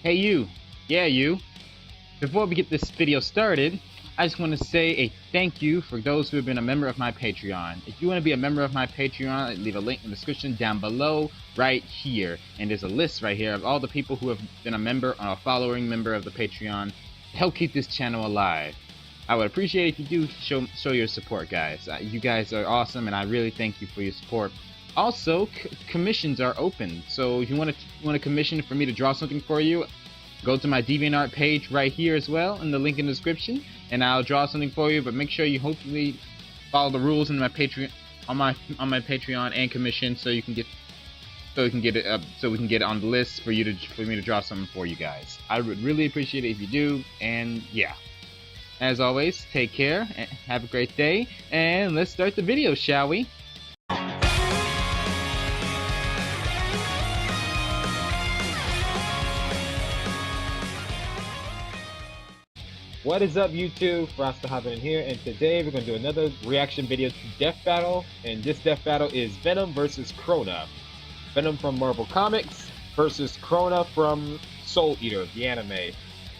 Hey you, yeah you. Before we get this video started, I just want to say a thank you for those who have been a member of my Patreon. If you want to be a member of my Patreon, leave a link in the description down below right here. And there's a list right here of all the people who have been a member or a following member of the Patreon to help keep this channel alive. I would appreciate it if you do show your support, guys. You guys are awesome, and I really thank you for your support. Also, commissions are open, so if you want to commission for me to draw something for you, go to my DeviantArt page right here as well, in the link in the description, and I'll draw something for you. But make sure you hopefully follow the rules in my Patreon on my Patreon and commission, so we can get it on the list for me to draw something for you guys. I would really appreciate it if you do, and yeah. As always, take care, and have a great day, and let's start the video, shall we? What is up, YouTube? Hobidon here, and today we're going to do another reaction video to Death Battle, and this Death Battle is Venom versus Crona. Venom from Marvel Comics versus Crona from Soul Eater, the anime.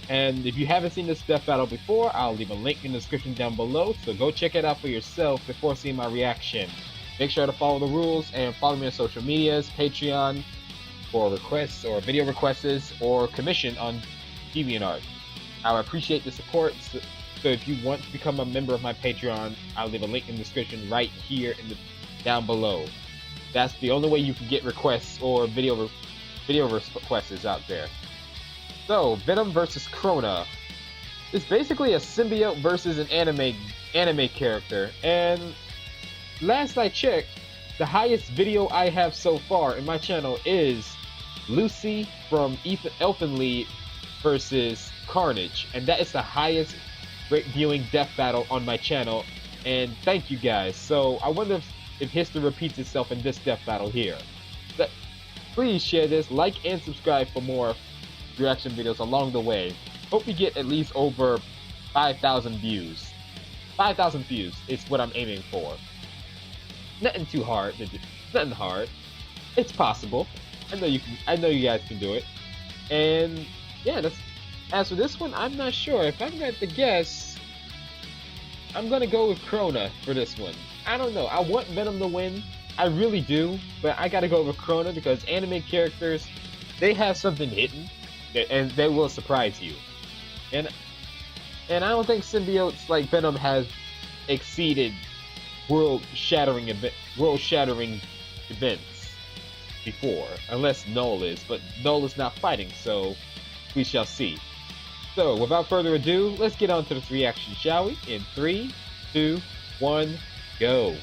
And if you haven't seen this Death Battle before, I'll leave a link in the description down below, so go check it out for yourself before seeing my reaction. Make sure to follow the rules and follow me on social medias, Patreon for requests or video requests or commission on DeviantArt. I appreciate the support, so if you want to become a member of my Patreon, I'll leave a link in the description right here down below. That's the only way you can get requests or video requests out there. So, Venom versus Crona. It's basically a symbiote versus an anime character, and last I checked, the highest video I have so far in my channel is Lucy from Elfenlied versus Carnage, and that is the highest rate viewing Death Battle on my channel, and thank you guys. So I wonder if history repeats itself in this Death Battle here. But please share this, like and subscribe for more reaction videos along the way. Hope we get at least over 5,000 views. 5,000 views is what I'm aiming for. Nothing too hard. Nothing hard. It's possible. I know you guys can do it. And yeah, as for this one, I'm not sure. If I'm going to guess, I'm going to go with Crona for this one. I don't know. I want Venom to win. I really do. But I got to go with Crona because anime characters, they have something hidden, and they will surprise you. And I don't think symbiotes like Venom has exceeded world-shattering events before, unless Null is. But Null is not fighting, so we shall see. So, without further ado, let's get on to this reaction, shall we? In 3, 2, 1, go.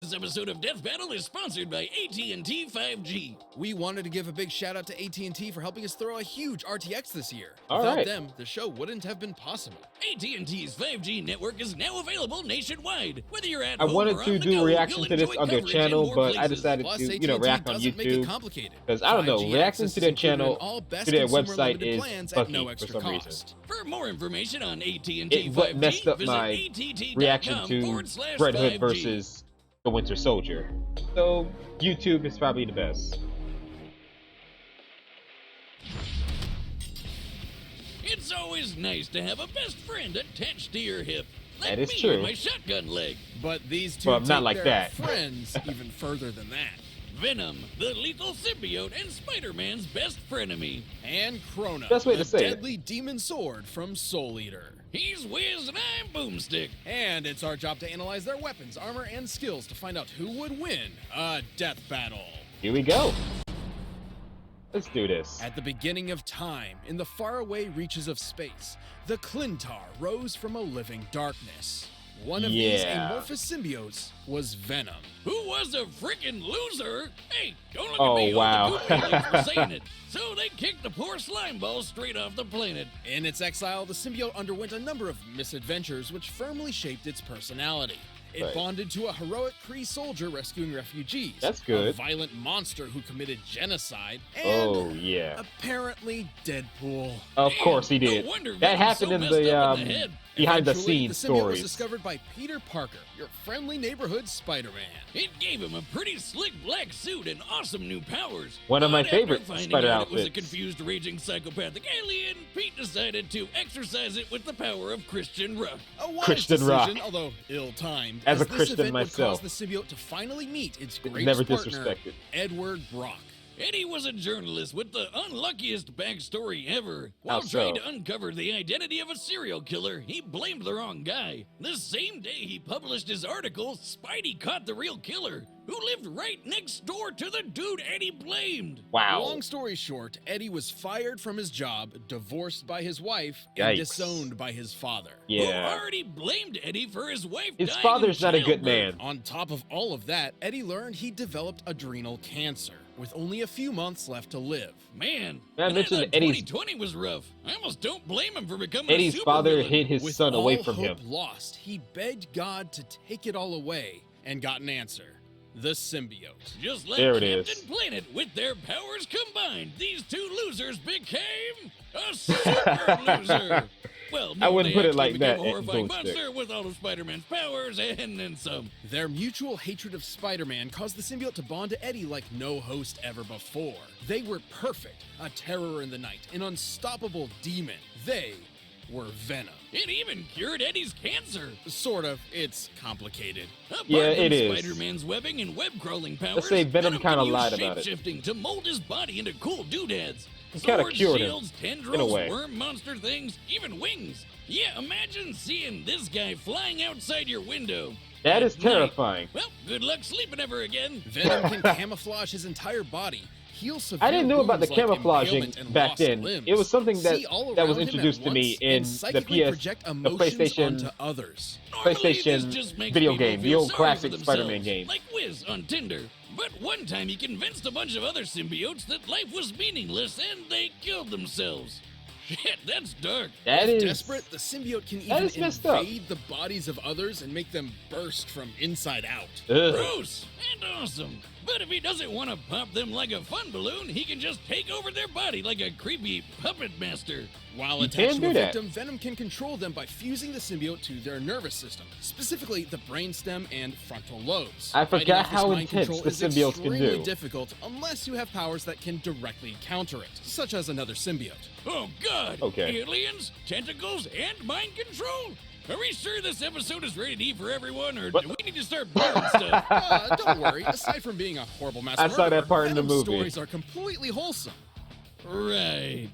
This episode of Death Battle is sponsored by AT&T 5G. We wanted to give a big shout out to AT&T for helping us throw a huge RTX this year. All Without right. them, the show wouldn't have been possible. AT&T's 5G network is now available nationwide. Whether you're at I home wanted or to on the do go, a reaction you'll to this enjoy on their coverage in channel, more but I places. decided Plus, to, AT&T react on doesn't make it YouTube. complicated. Because I don't know, 5G reacting access to is their included in channel, all best to their consumer website limited is plans at buggy no for extra some reason. cost. For more information on AT&T It 5G, messed up visit my att.com reaction to Red Hood 5G. versus the Winter Soldier. So, YouTube is probably the best. It's always nice to have a best friend attached to your hip. Like That is me true. with my shotgun leg. But these two Well, not take like their that. friends even further than that. Venom, the lethal symbiote and Spider-Man's best frenemy. And Crona, Best way to the say it. deadly demon sword from Soul Eater. He's Wiz and I'm Boomstick. And it's our job to analyze their weapons, armor, and skills to find out who would win a death battle. Here we go. Let's do this. At the beginning of time, in the faraway reaches of space, the Clintar rose from a living darkness. One of these Yeah. amorphous symbiotes was Venom. Who was a freaking loser? Hey, don't look Oh, at me wow. all the Kool-Aid for saying it. So they kicked the poor slime ball straight off the planet. In its exile, the symbiote underwent a number of misadventures which firmly shaped its personality. It Right. bonded to a heroic Kree soldier rescuing refugees. That's good. A violent monster who committed genocide. And Oh, yeah. apparently Deadpool. Of course he No did. wonder That Venom's happened so in messed the up in the head. behind the Eventually, scenes the symbiote was stories. discovered by Peter Parker, your friendly neighborhood Spider-Man. It gave him a pretty slick black suit and awesome new powers. One of my But after favorite finding spider out it was a outfits. confused, raging, psychopathic alien, Pete decided to exercise it with the power of Christian Rock. A wise Christian decision, Rock. although ill-timed. As a this Christian event myself. would cause the symbiote to finally meet its greatest Never partner, disrespected. Edward Brock. Eddie was a journalist with the unluckiest backstory ever. While How trying so? to uncover the identity of a serial killer, he blamed the wrong guy. The same day he published his article, Spidey caught the real killer, who lived right next door to the dude Eddie blamed. Wow. Long story short, Eddie was fired from his job, divorced by his wife, Yikes. and disowned by his father. Who Yeah. already blamed Eddie for his wife His dying father's in not a good childbirth. man. On top of all of that, Eddie learned he developed adrenal cancer, with only a few months left to live. Man, Not and mention I thought Eddie's- 2020 was rough. I almost don't blame him for becoming Eddie's a father supervillain. hid his With son away all from hope him. lost, he begged God to take it all away and got an answer. The symbiote. Just like There it Captain is. Planet, with their powers combined, these two losers became a super loser. Well, no, I wouldn't they put it actually like became that a at horrifying Boomstick. monster with all of Spider-Man's powers and then some. Their mutual hatred of Spider-Man caused the symbiote to bond to Eddie like no host ever before. They were perfect, a terror in the night, an unstoppable demon. They were Venom. It even cured Eddie's cancer. Sort of, it's complicated. Apart Yeah, from it is. Spider-Man's webbing and web-crawling powers, say Venom can kinda use lied about it. shape-shifting to mold his body into cool doodads. He kinda Swords, cured him, shields, in a tendrils, way. worm monster things, even wings. Yeah, imagine seeing this guy flying outside your window. That at is night. terrifying. Well, good luck sleeping ever again. Venom can camouflage his entire body, heal severe I didn't know about the wounds like camouflaging impalement and back loss of then. limbs. It was something that See all that was around him introduced at to me once in and the psychically PS, project the emotions PlayStation, onto others. Normally, this PlayStation just makes video people game, the feel old sorry classic for Spider-Man themselves, game. Like Wiz on Tinder. But one time he convinced a bunch of other symbiotes that life was meaningless and they killed themselves. Shit, that's dark. That is Desperate, the symbiote can that even is messed up. invade the bodies of others and make them burst from inside out. Ugh. Gross and awesome. But if he doesn't want to pop them like a fun balloon, he can just take over their body like a creepy puppet master. While You attached can to a do that. victim, Venom can control them by fusing the symbiote to their nervous system, specifically the brainstem and frontal lobes. I Fighting forgot off this how mind intense control the is symbiotes can extremely do. difficult unless you have powers that can directly counter it, such as another symbiote. Oh god! Okay. Aliens, tentacles, and mind control? Are we sure this episode is rated E for everyone, or What? do we need to start burning stuff? Don't worry, aside from being a horrible mass I saw that murderer, part in the Venom's movie. stories are completely wholesome. Right.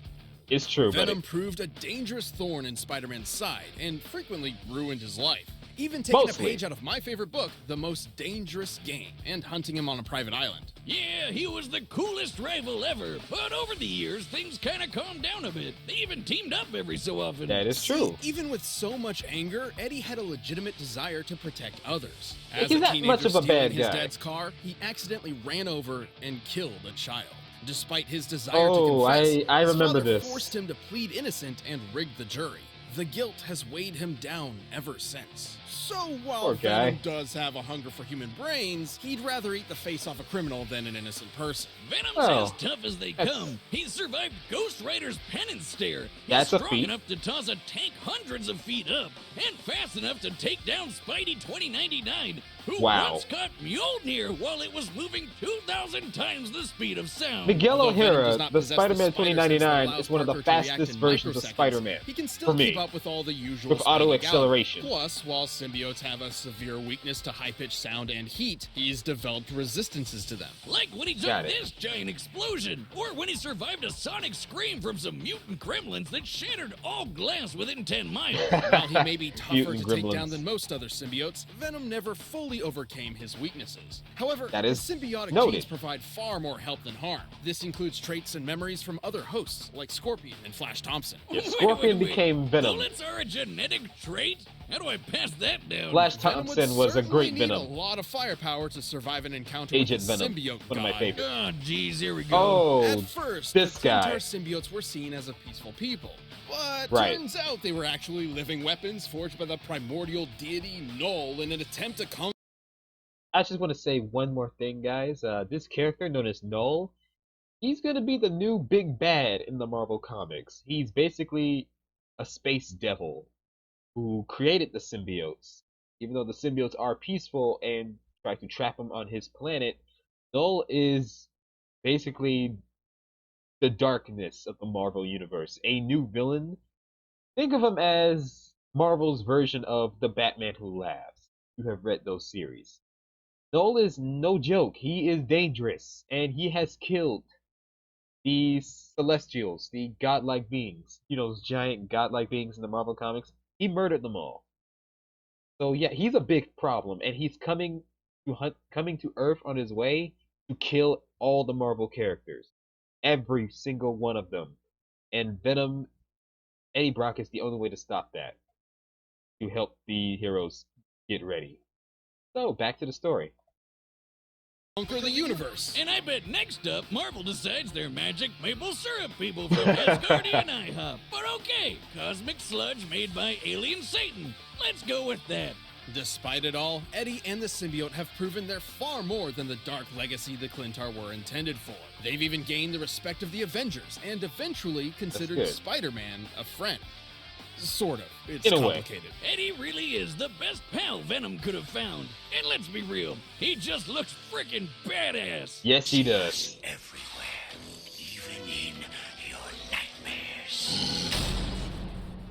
It's true, Venom buddy. proved a dangerous thorn in Spider-Man's side and frequently ruined his life. Even taking Mostly. a page out of my favorite book, The Most Dangerous Game, and hunting him on a private island. Yeah, he was the coolest rival ever, but over the years, things kind of calmed down a bit. They even teamed up every so often. That is true. See, even with so much anger, Eddie had a legitimate desire to protect others. He's As a not teenager much of a stealing bad his guy. dad's car, he accidentally ran over and killed a child. Despite his desire Oh, to confess, I his remember father this. forced him to plead innocent and rig the jury. The guilt has weighed him down ever since. So while Poor guy. Venom does have a hunger for human brains, he'd rather eat the face off a criminal than an innocent person. Venom's Oh, as tough as they that's- come. He survived Ghost Rider's penance stare. He's That's a strong feat. enough to toss a tank hundreds of feet up, and fast enough to take down Spidey 2099, who Wow. once caught Mjolnir while it was moving 2,000 times the speed of sound. Miguel Although Venom does O'Hara, not the possess Spider-Man spider sense that 2099, allows is one of the Parker to react fastest in versions of microseconds, Spider-Man. He can still For me. keep up with all the usual With auto Spidey acceleration. gallop. Plus, while symbiotes have a severe weakness to high-pitched sound and heat, he's developed resistances to them. Like when he took Got it. this giant explosion, or when he survived a sonic scream from some mutant gremlins that shattered all glass within 10 miles. While he may be tougher to Mutant take gremlins. down than most other symbiotes, Venom never fully overcame his weaknesses. However, That is symbiotic noted. genes provide far more help than harm. This includes traits and memories from other hosts, like Scorpion and Flash Thompson. Yeah, Scorpion became Venom. Bullets are a genetic trait? How do I pass that down? Flash Venom would Thompson was a certainly great need Venom. a lot of firepower to survive an encounter Agent with the Venom, symbiote one of my god. favorites. Oh, geez, here we go. Oh, At first, this the Clintar guy. symbiotes were seen as a peaceful people. But Right. turns out they were actually living weapons forged by the primordial deity Null in an attempt to conquer. I just want to say one more thing, guys. This character known as Null, he's gonna be the new big bad in the Marvel Comics. He's basically a space devil who created the symbiotes. Even though the symbiotes are peaceful and try to trap him on his planet, Null is basically the darkness of the Marvel Universe. A new villain. Think of him as Marvel's version of the Batman Who Laughs. You have read those series. Null is no joke. He is dangerous, and he has killed these Celestials, the godlike beings. You know, those giant godlike beings in the Marvel Comics. He murdered them all. So yeah, he's a big problem, and he's coming to Earth on his way to kill all the Marvel characters, every single one of them. And Venom, Eddie Brock is the only way to stop that, to help the heroes get ready. So back to the story. The universe. And I bet next up, Marvel decides they're magic maple syrup people from Asgardian IHOP. But okay, cosmic sludge made by alien Satan. Let's go with that. Despite it all, Eddie and the symbiote have proven they're far more than the dark legacy the Clintar were intended for. They've even gained the respect of the Avengers and eventually considered good. Spider-Man a friend. Sort of. It's In a way. complicated. Eddie really is the best pal Venom could have found. And let's be real, he just looks freaking badass. Yes, he does. Everywhere, even in your nightmares.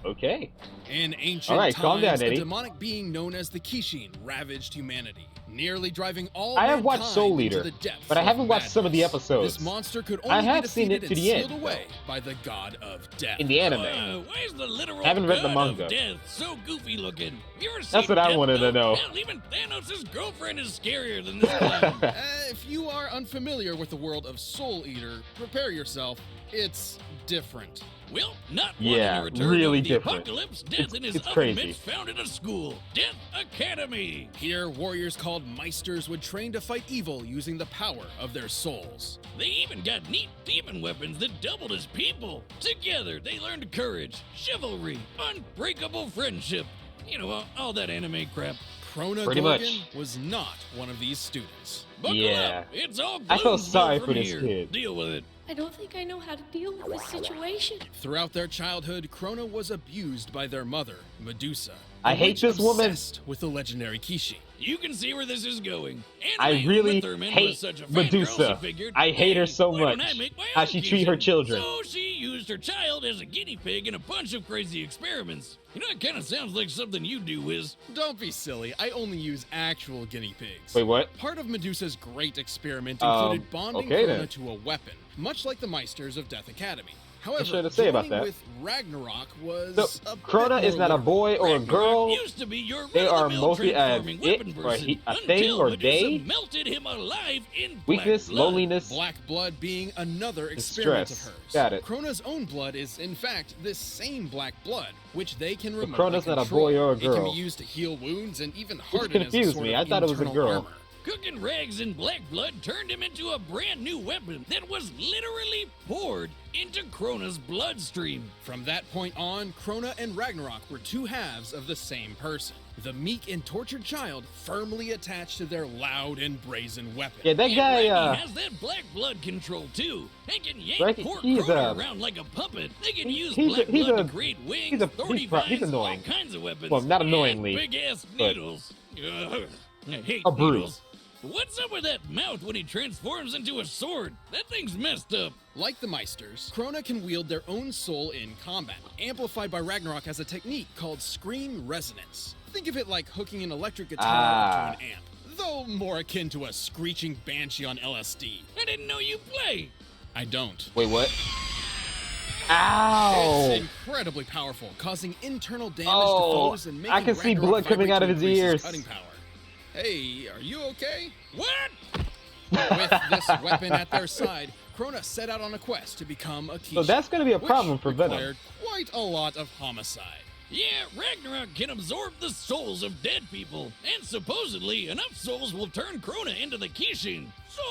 Okay. In ancient All right, calm times, down, a Eddie. demonic being known as the Kishin ravaged humanity, nearly driving all I have watched mankind Soul into Eater, the depths but I of haven't watched some of the madness. episodes. This monster could I only have be seen defeated it to and the sealed end, away by the god of death. In the anime. Why is the literal Haven't read the god manga. of death so goofy looking? You ever That's seen what I Death wanted to Note? know. Hell, even Thanos' girlfriend is scarier than this clown. If you are unfamiliar with the world of Soul Eater, prepare yourself. It's different. Well, not Yeah, wanting to return really of the different. apocalypse, Death It's- and his it's other crazy. mates founded a school, Death Academy. Here, warriors called Meisters would train to fight evil using the power of their souls. They even got neat demon weapons that doubled as people. Together, they learned courage, chivalry, unbreakable friendship. You know, all that anime crap. Crona Pretty Gorgon much. was not one of these students. Buckle Yeah. up. It's all I felt gloom sorry from for this here. kid. Deal with it. I don't think I know how to deal with this situation. Throughout their childhood, Crona was abused by their mother, Medusa. I the hate witch this woman. obsessed with the legendary Kishi. You can see where this is going. I Anime really Uma Thurman hate was such a fangirl, Medusa. she figured, I hate her "Hey, so why don't much. I make my How own she treat her Kishin?" children. So she used her child as a guinea pig in a bunch of crazy experiments. You know, it kind of sounds like something you do, Wiz. Don't be silly, I only use actual guinea pigs. Wait, what? Part of Medusa's great experiment included bonding okay Crona then. to a weapon, much like the Meisters of Death Academy. However, sure to say about joining that. with Ragnarok was So, a bit Crona is more not a literal. boy or a Ragnarok girl. used to be your They are run-of-the-mill mostly transforming it weapon or person a thing until or Medusa they. melted him alive in Weakness, black blood. loneliness. Black blood being another experiment Stress. of hers. Got it. Crona's own blood is, in fact, this same black blood, which they can remotely Crona's not a control. boy or a It can girl. be used to heal wounds and even harden as a confused sort me. of I thought it was a internal girl. armor. Cooking rags and black blood turned him into a brand new weapon that was literally poured into Crona's bloodstream. From that point on, Crona and Ragnarok were two halves of the same person. The meek and tortured child firmly attached to their loud and brazen weapon. Yeah, that And guy. Raggy has that black blood control too. They can yank Raggy, poor he's, Crona around like a puppet. They can use he's black a- he's blood a- to create wings, he's a- thorny he's vines, annoying. all kinds of weapons. Well, not and annoyingly, big ass but- needles. Ugh, I hate A brute. needles. What's up with that mouth when he transforms into a sword? That thing's messed up. Like the Meisters, Crona can wield their own soul in combat, amplified by Ragnarok as a technique called Scream Resonance. Think of it like hooking an electric guitar up to an amp, though more akin to a screeching banshee on LSD. I didn't know you play. I don't. Wait, what? Ow! It's incredibly powerful, causing internal damage Oh, to foes and making I can see Ragnarok blood coming vibrate out to of his increase ears. Cutting power. Hey, are you okay? What? With this weapon at their side, Crona set out on a quest to become a Kishin. So that's gonna be a problem which for Venom. required quite a lot of homicide. Yeah, Ragnarok can absorb the souls of dead people, and supposedly enough souls will turn Crona into the Kishin. So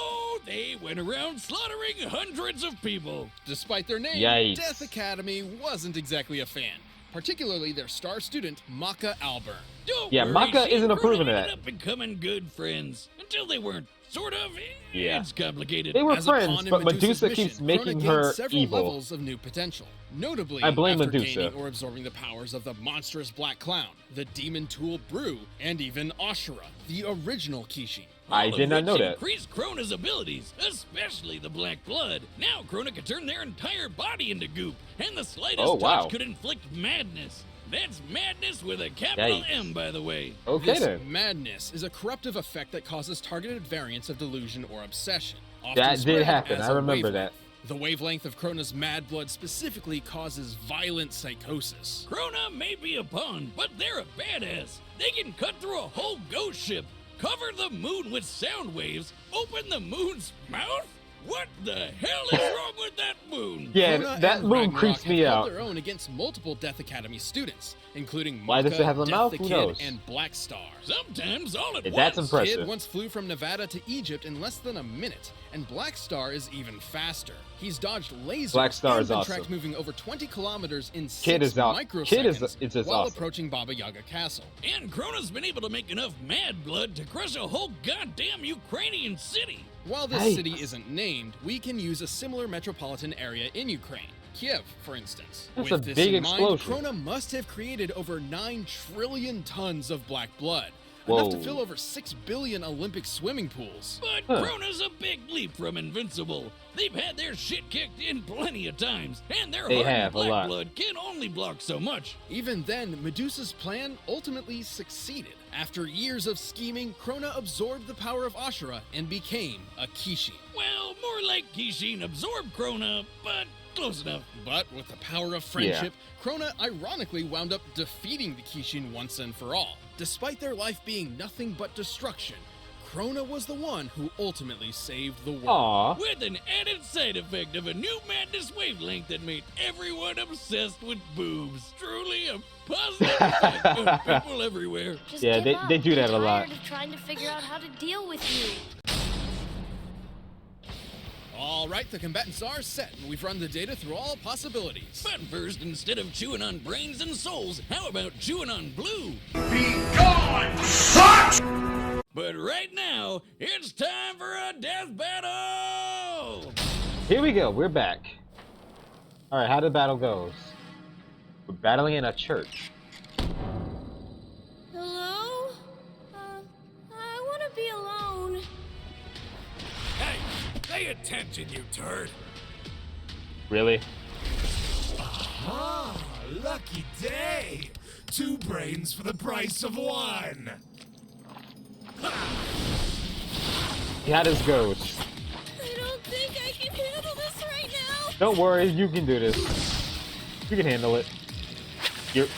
they went around slaughtering hundreds of people. Despite their name, Yikes. Death Academy wasn't exactly a fan, particularly their star student, Maka Albern. Don't Yeah, worry, Maka she isn't and approving Crona of ended that. up becoming good friends, until they weren't. Sort of. Yeah. It's complicated. They were As a friends, pawn in but Medusa's Medusa keeps mission, making Crona her gained several evil. levels of new potential. Notably, I blame after Medusa. gaining or absorbing the powers of the monstrous Black Clown, the Demon Tool Brew, and even Ashura, the original Kishin. I All of did not which know that. Increased Crona's abilities, especially the black blood. Now Crona could turn their entire body into goop, and the slightest Oh, wow. touch could inflict madness. That's madness with a capital Yikes. M, by the way. Okay This then. madness is a corruptive effect that causes targeted variants of delusion or obsession. often That did spread happen. as I a remember wavelength. that. The wavelength of Crona's mad blood specifically causes violent psychosis. Crona may be a pawn, but they're a badass. They can cut through a whole ghost ship, cover the moon with sound waves, open the moon's mouth? What the hell is wrong with that moon? Yeah, Crona that and move Ragnarok creeps me have held out. their own against multiple Death Academy students, including Why does Maka, it have a Death mouth? the Who Kid, knows? and Black Star. Sometimes all at Yeah, once. that's impressive. Kid once flew from Nevada to Egypt in less than a minute, and Black Star is even faster. He's dodged lasers Black Star and is been awesome. tracked moving over 20 kilometers in 6 Kid is out. microseconds Kid is just while awesome. approaching Baba Yaga Castle. And Crona's been able to make enough mad blood to crush a whole goddamn Ukrainian city. While this Yikes. city isn't named, we can use a similar metropolitan area in Ukraine. Kiev, for instance. That's With a this big in mind, explosion. Crona must have created over 9 trillion tons of black blood. Enough to Whoa. fill over 6 billion Olympic swimming pools. But Huh. Crona's a big leap from Invincible. They've had their shit kicked in plenty of times, and their They hardened have, a black lot. blood can only block so much. Even then, Medusa's plan ultimately succeeded. After years of scheming, Crona absorbed the power of Ashura and became a Kishin. Well, more like Kishin absorbed Crona, but close enough. But with the power of friendship, Crona ironically wound up defeating the Kishin once and for all. Despite their life being nothing but destruction, Crona was the one who ultimately saved the world. Aw. With an added side effect of a new madness wavelength that made everyone obsessed with boobs. Truly a positive effect on people everywhere. Just Yeah, give they up. do that I'm a lot. tired of trying to figure out how to deal with you. All right, the combatants are set, and we've run the data through all possibilities. But first, instead of chewing on brains and souls, how about chewing on blue? But right now, it's time for a death battle! Here we go. We're back. All right, how the battle goes? We're battling in a church. Hello? I want to be alone. Hey, pay attention, you turd. Really? Ah, lucky day. 2 brains for the price of 1. How this goes? I don't think I can handle this right now. Don't worry, you can do this. You can handle it.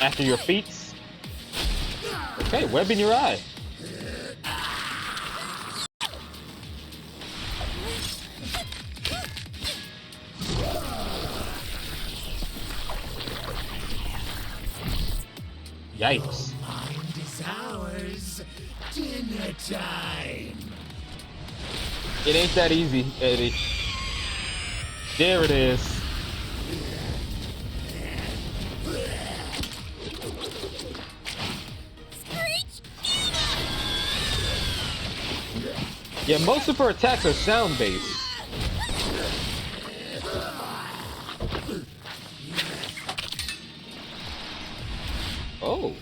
After your feats. Okay, web in your eye. Yikes. Mind is ours. Dinner time. It ain't that easy, Eddie. There it is. Yeah, most of her attacks are sound-based. Oh.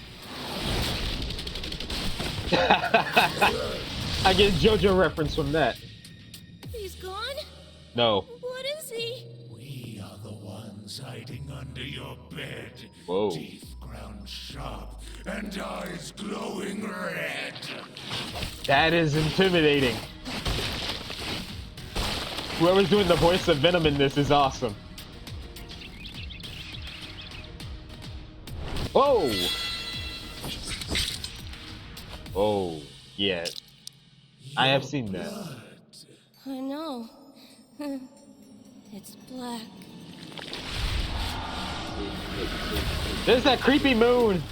I get JoJo reference from that. He's gone? No. What is he? We are the ones hiding under your bed. Whoa. Teeth ground sharp and eyes glowing red. That is intimidating. Whoever's doing the voice of Venom in this is awesome. Whoa! Oh, yeah. I have seen that. I know. It's black. There's that creepy moon.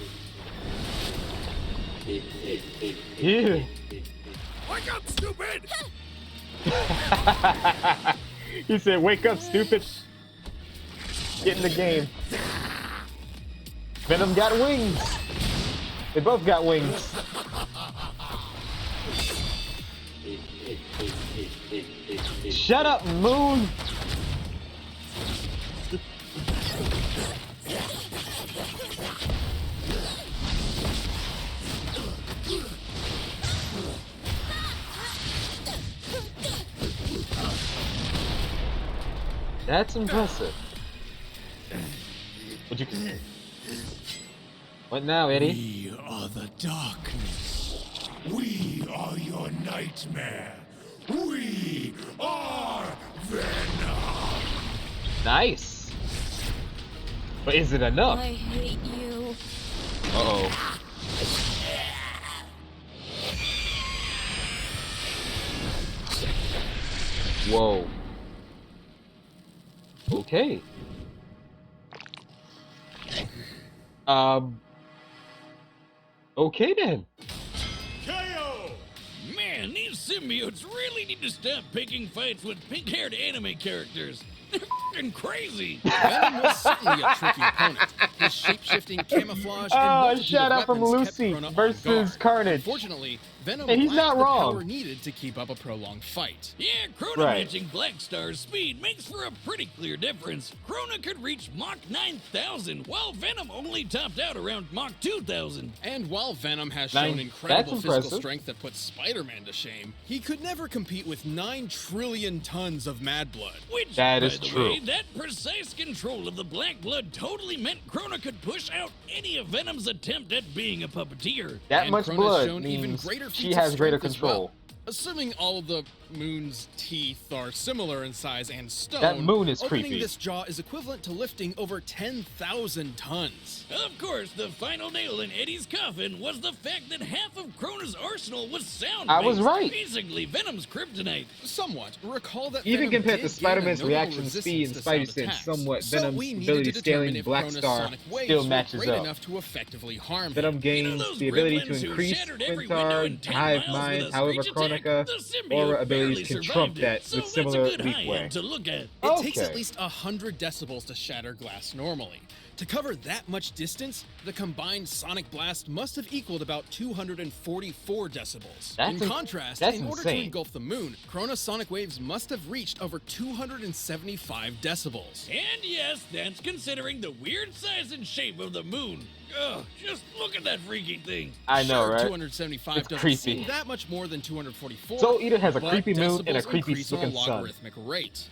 Yeah. Wake up, stupid! He said, "Wake up, stupid." Get in the game. Venom got wings. They both got wings. Shut up, moon. That's impressive. Would you? What now, Eddie? We are the darkness. We are your nightmare. We are Venom. Nice. But is it enough? I hate you. Uh-oh. Whoa. Okay. Okay then. KO! Man, these symbiotes really need to stop picking fights with pink-haired anime characters. They're f***ing crazy. Venom was certainly a tricky opponent. His shape-shifting camouflage and multitude shout of out from weapons kept Lucy Crona on versus guard. Carnage. Unfortunately, Venom And he's lacked not the wrong. power needed to keep up a prolonged fight. Yeah, Crona Right. matching Black Star's speed makes for a pretty clear difference. Crona could reach Mach 9000, while Venom only topped out around Mach 2000. And while Venom has Nine- shown incredible that's physical impressive. strength that puts Spider-Man to shame, he could never compete with 9 trillion tons of mad blood. Which, That by is the true. way, that precise control of the black blood totally meant Crona could push out any of Venom's attempt at being a puppeteer. That And much Crona's blood shown even means greater she feats of has greater strength as control. well. Assuming all of the moon's teeth are similar in size and stone, That moon is opening creepy. this jaw is equivalent to lifting over 10,000 tons. Of course, the final nail in Eddie's coffin was the fact that half of Crona's arsenal was sound. I was right. Basically, Venom's kryptonite. Somewhat. Recall that Even Venom compared to did gain a Spider-Man's notable reaction resistance speed and to Spidey sound sense, attacks. somewhat So Venom's we needed ability to scaling determine if Black Crona's Star sonic waves still were matches great up. enough to effectively harm Venom him. gains those the ability to gremlins who increase shattered every window in Quintard, 10 Hive miles with Mind, a however screech attack? Chronica The symbiote aura barely abilities can survived trump it, that so with that's similar a good weak high way. end to look at. It takes Okay. at least 100 decibels to shatter glass normally. To cover that much distance, the combined sonic blast must have equaled about 244 decibels. That's In contrast, that's in order to insane. engulf the moon, Crona's sonic waves must have reached over 275 decibels. And yes, that's considering the weird size and shape of the moon. Ugh, just look at that freaky thing. I know, Sure, right? 275 It's doesn't creepy. seem that much more than 244. Soul Eater has a but creepy moon and a decibels creepy increase on a looking sun. logarithmic rate.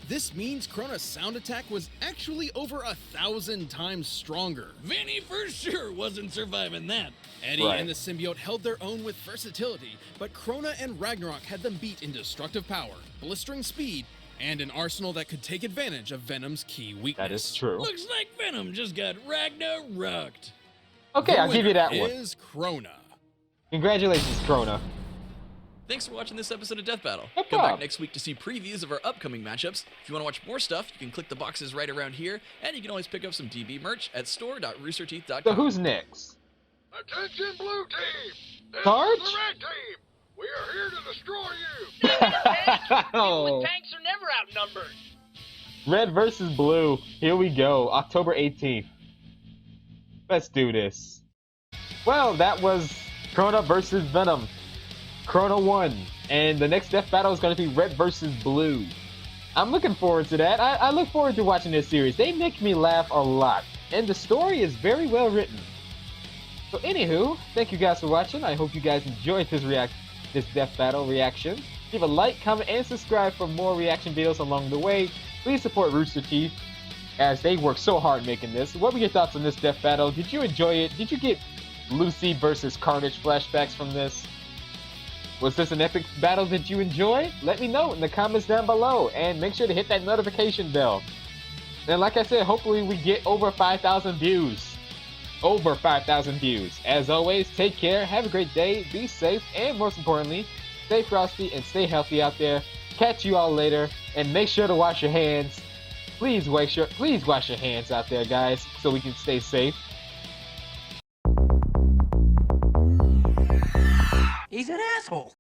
This means Crona's sound attack was actually over 1,000 times stronger. Vinny for sure wasn't surviving that. Eddie Right. and the symbiote held their own with versatility, but Crona and Ragnarok had them beat in destructive power, blistering speed, and an arsenal that could take advantage of Venom's key weakness. That is true. Looks like Venom just got Ragnaroked. Okay, The I'll give you winner that one. is Crona. Congratulations, Crona. Thanks for watching this episode of Death Battle. No Come problem. back next week to see previews of our upcoming matchups. If you want to watch more stuff, you can click the boxes right around here, and you can always pick up some DB merch at store.roosterteeth.com. So who's next? Attention, blue team! This Sarge? is the red team! We are here to destroy you! Oh. Tanks are never outnumbered. Red versus blue. Here we go. October 18th. Let's do this. Well, that was Crona versus Venom. Crona won. And the next death battle is going to be red versus blue. I'm looking forward to that. I look forward to watching this series. They make me laugh a lot. And the story is very well written. So anywho, thank you guys for watching. I hope you guys enjoyed this death battle reaction. Leave a like, comment, and subscribe for more reaction videos along the way. Please support Rooster Teeth as they work so hard making this. What were your thoughts on this death battle? Did you enjoy it? Did you get Lucy versus Carnage flashbacks from this? Was this an epic battle that you enjoyed? Let me know in the comments down below, and make sure to hit that notification bell. And like I said, hopefully we get over 5,000 views. Over 5,000 views. As always, take care, have a great day, be safe, and most importantly, stay frosty and stay healthy out there. Catch you all later, and make sure to wash your hands. Please wash your hands out there, guys, so we can stay safe. He's an asshole.